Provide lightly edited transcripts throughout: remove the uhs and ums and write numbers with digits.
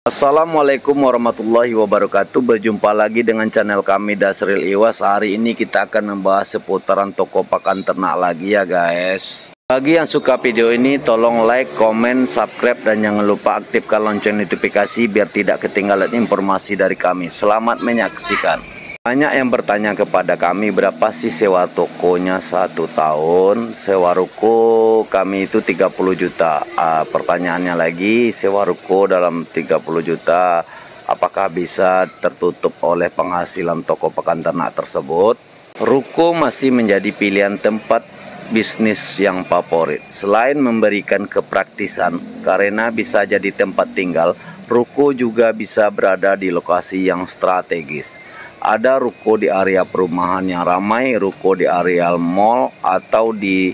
Assalamualaikum warahmatullahi wabarakatuh. Berjumpa lagi dengan channel kami Dasril Iwas. Hari ini kita akan membahas seputaran toko pakan ternak lagi ya guys. Bagi yang suka video ini tolong like, komen, subscribe, dan jangan lupa aktifkan lonceng notifikasi biar tidak ketinggalan informasi dari kami. Selamat menyaksikan. Banyak yang bertanya kepada kami berapa sih sewa tokonya 1 tahun. Sewa ruko kami itu 30 juta. Pertanyaannya lagi, sewa ruko dalam 30 juta apakah bisa tertutup oleh penghasilan toko pakan ternak tersebut? Ruko masih menjadi pilihan tempat bisnis yang favorit. Selain memberikan kepraktisan karena bisa jadi tempat tinggal, ruko juga bisa berada di lokasi yang strategis. Ada ruko di area perumahan yang ramai, ruko di areal mall, atau di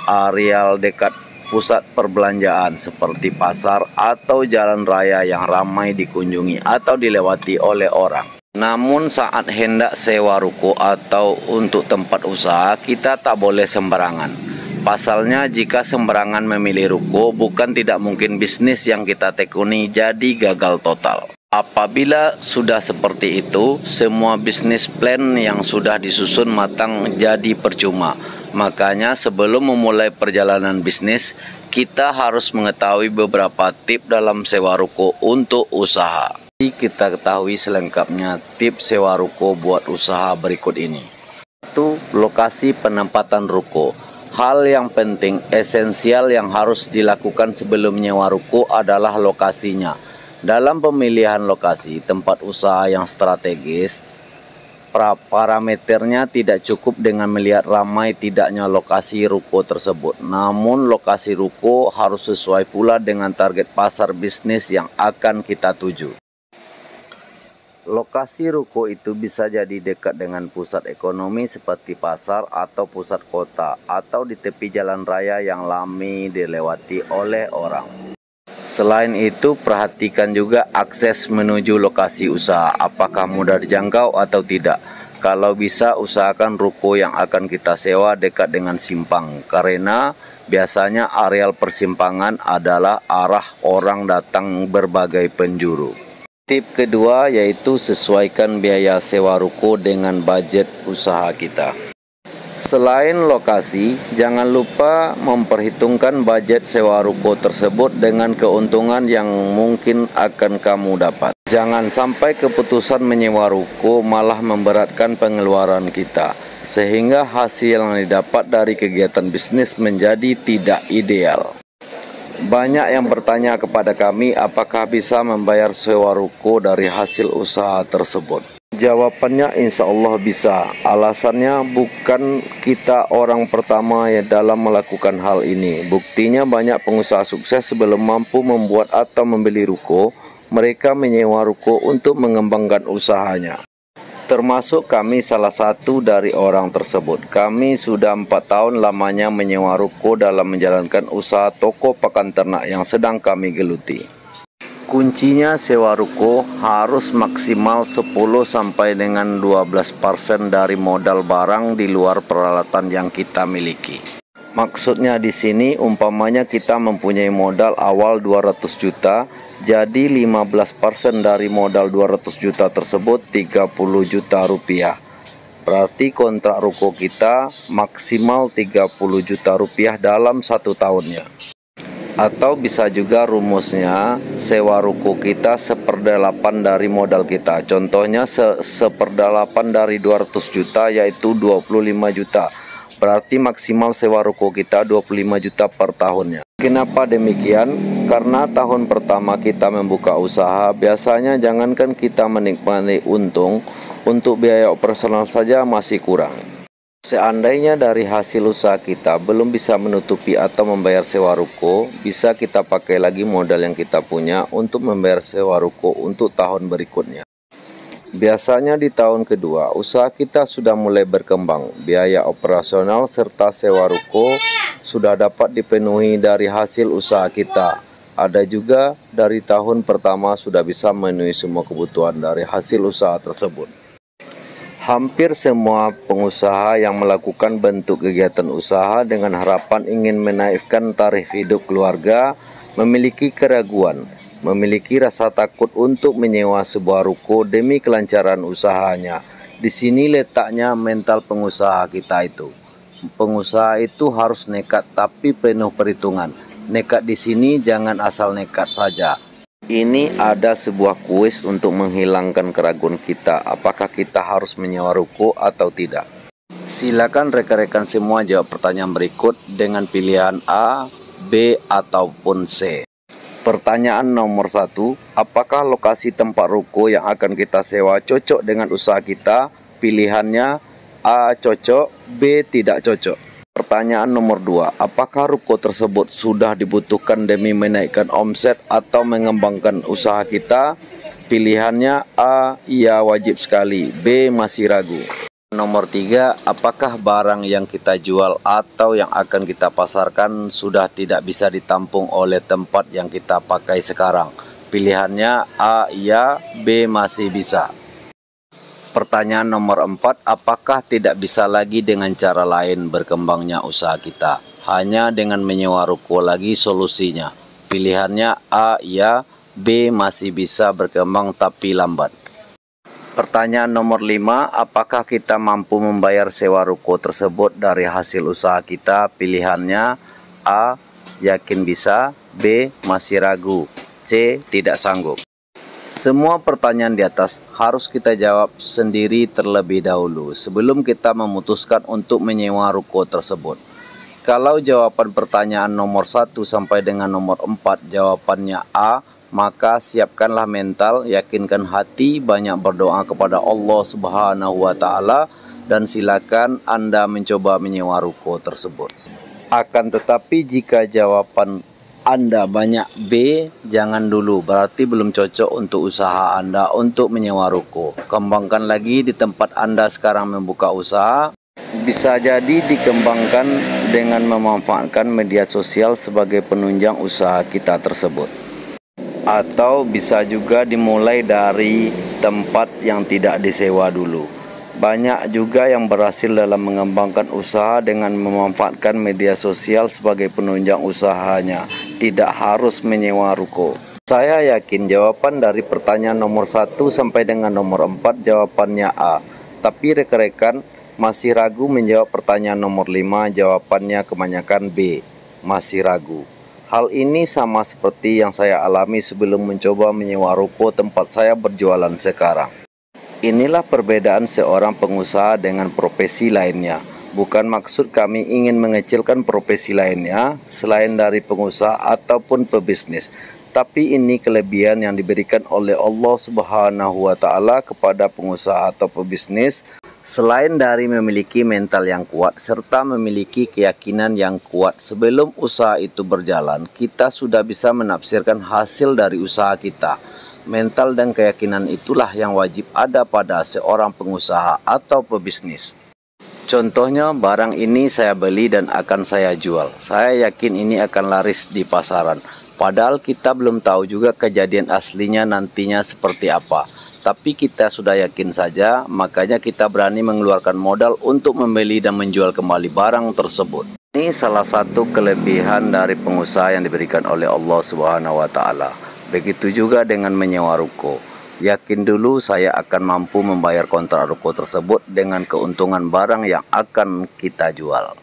areal dekat pusat perbelanjaan seperti pasar atau jalan raya yang ramai dikunjungi atau dilewati oleh orang. Namun saat hendak sewa ruko atau untuk tempat usaha, kita tak boleh sembarangan. Pasalnya jika sembarangan memilih ruko, bukan tidak mungkin bisnis yang kita tekuni jadi gagal total. Apabila sudah seperti itu, semua bisnis plan yang sudah disusun matang jadi percuma. Makanya sebelum memulai perjalanan bisnis, kita harus mengetahui beberapa tips dalam sewa ruko untuk usaha. Kita ketahui selengkapnya tips sewa ruko buat usaha berikut ini. 1. Lokasi penempatan ruko. Hal yang penting, esensial yang harus dilakukan sebelum nyewa ruko adalah lokasinya. Dalam pemilihan lokasi tempat usaha yang strategis, parameternya tidak cukup dengan melihat ramai tidaknya lokasi ruko tersebut. Namun lokasi ruko harus sesuai pula dengan target pasar bisnis yang akan kita tuju. Lokasi ruko itu bisa jadi dekat dengan pusat ekonomi seperti pasar atau pusat kota, atau di tepi jalan raya yang ramai dilewati oleh orang. Selain itu, perhatikan juga akses menuju lokasi usaha, apakah mudah dijangkau atau tidak. Kalau bisa, usahakan ruko yang akan kita sewa dekat dengan simpang, karena biasanya areal persimpangan adalah arah orang datang berbagai penjuru. Tip kedua yaitu sesuaikan biaya sewa ruko dengan budget usaha kita. Selain lokasi, jangan lupa memperhitungkan budget sewa ruko tersebut dengan keuntungan yang mungkin akan kamu dapat. Jangan sampai keputusan menyewa ruko malah memberatkan pengeluaran kita, sehingga hasil yang didapat dari kegiatan bisnis menjadi tidak ideal. Banyak yang bertanya kepada kami apakah bisa membayar sewa ruko dari hasil usaha tersebut. Jawabannya insya Allah bisa. Alasannya bukan kita orang pertama yang dalam melakukan hal ini. Buktinya banyak pengusaha sukses sebelum mampu membuat atau membeli ruko, mereka menyewa ruko untuk mengembangkan usahanya. Termasuk kami salah satu dari orang tersebut. Kami sudah 4 tahun lamanya menyewa ruko dalam menjalankan usaha toko pakan ternak yang sedang kami geluti. Kuncinya sewa ruko harus maksimal 10 sampai dengan 12% dari modal barang di luar peralatan yang kita miliki. Maksudnya di sini umpamanya kita mempunyai modal awal 200 juta, jadi 15% dari modal 200 juta tersebut 30 juta rupiah. Berarti kontrak ruko kita maksimal 30 juta rupiah dalam 1 tahunnya. Atau bisa juga rumusnya sewa ruko kita 1/8 dari modal kita. Contohnya 1/8 dari 200 juta yaitu 25 juta. Berarti maksimal sewa ruko kita 25 juta per tahunnya. Kenapa demikian? Karena tahun pertama kita membuka usaha, biasanya jangankan kita menikmati untung, untuk biaya operasional saja masih kurang. Seandainya dari hasil usaha kita belum bisa menutupi atau membayar sewa ruko, bisa kita pakai lagi modal yang kita punya untuk membayar sewa ruko untuk tahun berikutnya. Biasanya di tahun kedua, usaha kita sudah mulai berkembang. Biaya operasional serta sewa ruko sudah dapat dipenuhi dari hasil usaha kita. Ada juga dari tahun pertama sudah bisa memenuhi semua kebutuhan dari hasil usaha tersebut. Hampir semua pengusaha yang melakukan bentuk kegiatan usaha dengan harapan ingin menaikkan taraf hidup keluarga memiliki keraguan. memiliki rasa takut untuk menyewa sebuah ruko demi kelancaran usahanya. Di sini letaknya mental pengusaha kita itu. Pengusaha itu harus nekat tapi penuh perhitungan. Nekat di sini jangan asal nekat saja. Ini ada sebuah kuis untuk menghilangkan keraguan kita, apakah kita harus menyewa ruko atau tidak. Silakan rekan-rekan semua jawab pertanyaan berikut dengan pilihan A, B, ataupun C. Pertanyaan nomor 1, apakah lokasi tempat ruko yang akan kita sewa cocok dengan usaha kita? Pilihannya A, cocok, B, tidak cocok. Pertanyaan nomor 2, apakah ruko tersebut sudah dibutuhkan demi menaikkan omset atau mengembangkan usaha kita? Pilihannya A, iya wajib sekali, B, masih ragu. Nomor 3, apakah barang yang kita jual atau yang akan kita pasarkan sudah tidak bisa ditampung oleh tempat yang kita pakai sekarang? Pilihannya A, iya, B, masih bisa. Pertanyaan nomor 4, apakah tidak bisa lagi dengan cara lain berkembangnya usaha kita? Hanya dengan menyewa ruko lagi solusinya. Pilihannya A, iya, B, masih bisa berkembang tapi lambat. Pertanyaan nomor 5, apakah kita mampu membayar sewa ruko tersebut dari hasil usaha kita? Pilihannya A, yakin bisa, B, masih ragu, C, tidak sanggup. Semua pertanyaan di atas harus kita jawab sendiri terlebih dahulu sebelum kita memutuskan untuk menyewa ruko tersebut. Kalau jawaban pertanyaan nomor 1 sampai dengan nomor 4 jawabannya A, maka siapkanlah mental, yakinkan hati, banyak berdoa kepada Allah Subhanahu wa Ta'ala, dan silakan Anda mencoba menyewa ruko tersebut. Akan tetapi jika jawaban Anda banyak B, jangan dulu, berarti belum cocok untuk usaha Anda untuk menyewa ruko. Kembangkan lagi di tempat Anda sekarang membuka usaha. Bisa jadi dikembangkan dengan memanfaatkan media sosial sebagai penunjang usaha kita tersebut. Atau bisa juga dimulai dari tempat yang tidak disewa dulu. Banyak juga yang berhasil dalam mengembangkan usaha dengan memanfaatkan media sosial sebagai penunjang usahanya. Tidak harus menyewa ruko. Saya yakin jawaban dari pertanyaan nomor 1 sampai dengan nomor 4 jawabannya A. Tapi rekan-rekan masih ragu menjawab pertanyaan nomor 5, jawabannya kebanyakan B. Masih ragu. Hal ini sama seperti yang saya alami sebelum mencoba menyewa ruko tempat saya berjualan sekarang. Inilah perbedaan seorang pengusaha dengan profesi lainnya. Bukan maksud kami ingin mengecilkan profesi lainnya selain dari pengusaha ataupun pebisnis. Tapi ini kelebihan yang diberikan oleh Allah Subhanahu wa Ta'ala kepada pengusaha atau pebisnis. Selain dari memiliki mental yang kuat serta memiliki keyakinan yang kuat sebelum usaha itu berjalan, kita sudah bisa menafsirkan hasil dari usaha kita. Mental dan keyakinan itulah yang wajib ada pada seorang pengusaha atau pebisnis. Contohnya, barang ini saya beli dan akan saya jual. Saya yakin ini akan laris di pasaran. Padahal kita belum tahu juga kejadian aslinya nantinya seperti apa. Tapi kita sudah yakin saja, makanya kita berani mengeluarkan modal untuk membeli dan menjual kembali barang tersebut. Ini salah satu kelebihan dari pengusaha yang diberikan oleh Allah Subhanahu wa Ta'ala. Begitu juga dengan menyewa ruko. Yakin dulu saya akan mampu membayar kontrak ruko tersebut dengan keuntungan barang yang akan kita jual.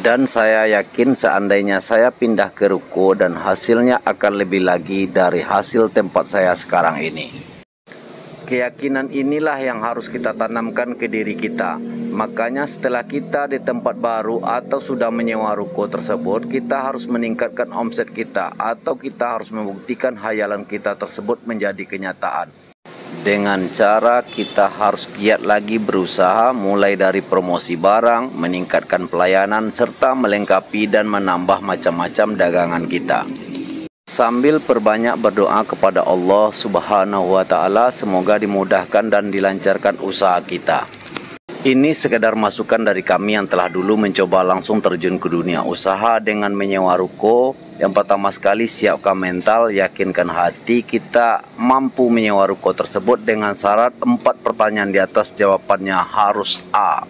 Dan saya yakin seandainya saya pindah ke ruko dan hasilnya akan lebih lagi dari hasil tempat saya sekarang ini. Keyakinan inilah yang harus kita tanamkan ke diri kita. Makanya setelah kita di tempat baru atau sudah menyewa ruko tersebut, kita harus meningkatkan omset kita atau kita harus membuktikan hayalan kita tersebut menjadi kenyataan. Dengan cara kita harus giat lagi berusaha mulai dari promosi barang, meningkatkan pelayanan, serta melengkapi dan menambah macam-macam dagangan kita. Sambil perbanyak berdoa kepada Allah Subhanahu wa Ta'ala, semoga dimudahkan dan dilancarkan usaha kita. Ini sekedar masukan dari kami yang telah dulu mencoba langsung terjun ke dunia usaha dengan menyewa ruko. Yang pertama sekali, siapkan mental, yakinkan hati kita mampu menyewa ruko tersebut dengan syarat 4 pertanyaan di atas jawabannya harus A.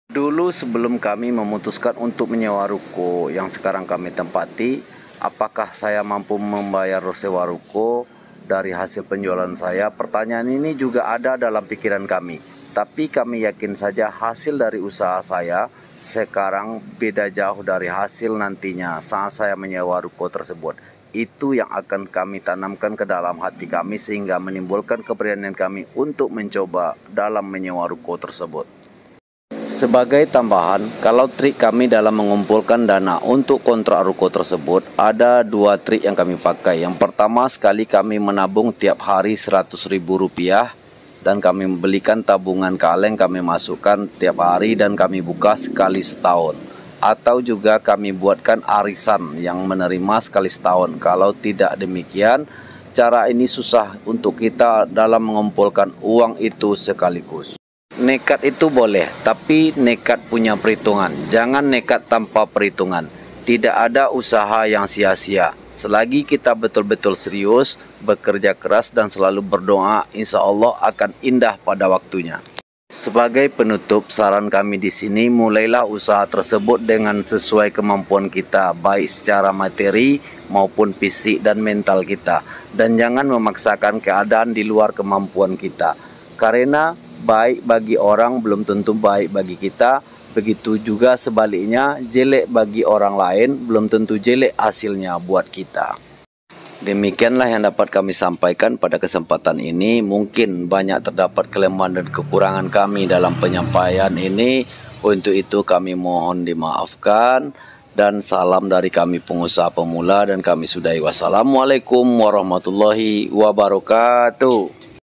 Dulu sebelum kami memutuskan untuk menyewa ruko yang sekarang kami tempati, apakah saya mampu membayar sewa ruko dari hasil penjualan saya? Pertanyaan ini juga ada dalam pikiran kami. Tapi kami yakin saja hasil dari usaha saya sekarang beda jauh dari hasil nantinya saat saya menyewa ruko tersebut. Itu yang akan kami tanamkan ke dalam hati kami sehingga menimbulkan keberanian kami untuk mencoba dalam menyewa ruko tersebut. Sebagai tambahan, kalau trik kami dalam mengumpulkan dana untuk kontrak ruko tersebut, ada 2 trik yang kami pakai. Yang pertama sekali kami menabung tiap hari Rp100.000 dan kami membelikan tabungan kaleng, kami masukkan tiap hari dan kami buka sekali setahun. Atau juga kami buatkan arisan yang menerima sekali setahun. Kalau tidak demikian, cara ini susah untuk kita dalam mengumpulkan uang itu sekaligus. Nekat itu boleh, tapi nekat punya perhitungan. Jangan nekat tanpa perhitungan. Tidak ada usaha yang sia-sia. Selagi kita betul-betul serius, bekerja keras dan selalu berdoa, insya Allah akan indah pada waktunya. Sebagai penutup, saran kami di sini, mulailah usaha tersebut dengan sesuai kemampuan kita, baik secara materi maupun fisik dan mental kita. Dan jangan memaksakan keadaan di luar kemampuan kita. Karena baik bagi orang belum tentu baik bagi kita. Begitu juga sebaliknya, jelek bagi orang lain belum tentu jelek hasilnya buat kita. Demikianlah yang dapat kami sampaikan pada kesempatan ini. Mungkin banyak terdapat kelemahan dan kekurangan kami dalam penyampaian ini. Untuk itu kami mohon dimaafkan. Dan salam dari kami pengusaha pemula dan kami sudahi. Wassalamualaikum warahmatullahi wabarakatuh.